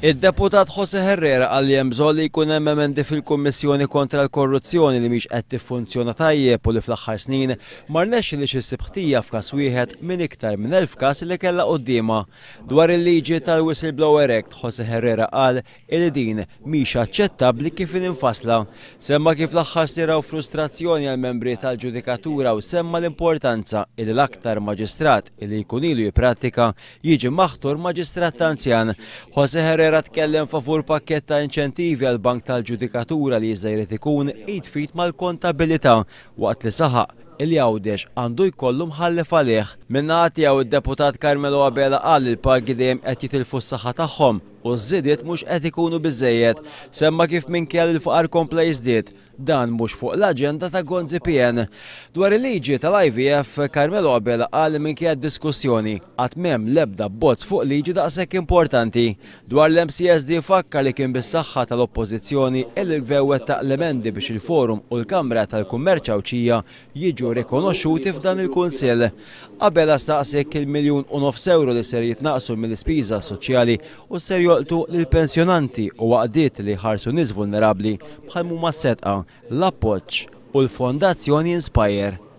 Id-deputat Jose Herrera qal li hemm bżonn li jkun hemm emendi fil-Kummissjoni kontra l-Korruzzjoni li mhix qed tiffunzjona tajjeb u li fl-aħħar snin ma rnexxilix issib ħtija f'każ wieħed minn iktar minn 1000 każ li kellha qudiemha. Dwar il-liġi tal-Whistleblower Act, Jose Herrera qal li din mhix aċċettabbli kif infasla. Semma kif l-aħħar siraw frustrazzjoni għal membri tal-ġudikatura u semma l-importanza li l-aktar maġistrat li jkun ilu jipprattika jiġi maħtur maġistrat anzjan. Jose Herrera tkellem favur pakkett ta' inċentivi għal bank tal-ġudikatura li jista' jrid ikun jitfit mal-kontabilità waqt li saħaq il-jawdex għandu jkollu mħallef għalih. Min-naħa tiegħu id-deputat Carmelo Abela qal li l-pagi dejjem qed jitilfu s-saħħa tagħhom u żidiet mhux qed ikunu biżżejjed. Semma kif minkejja il-faqar kompla jiżdied dan mhux fuq l-aġenda ta' Gonzi PN. Dwar il-liġi tal-IVF, Carmelo Abela qal minkejja d-diskussjoni qatt m'hemm l-ebda bozz fuq liġi daqshekk importanti. Dwar l-MCSD fakkar li kien bis-saħħa tal-Oppożizzjoni il-gvern wettaq l-emendi biex il-Forum u l-Kamra tal-Kummerċ Awċija jiġu rikonoxxuti f'dan il-Kunsill. Abela staqsek il-1.5 miljun euro li ser jitnaqsu mill-ispiża soċjali u ser joqtu lill-pensjonanti u waqdiet li ħarsu nies vulnerabbli bħal huma s-sedqa, l-appoġġ u l-Fondazzjoni Inspire.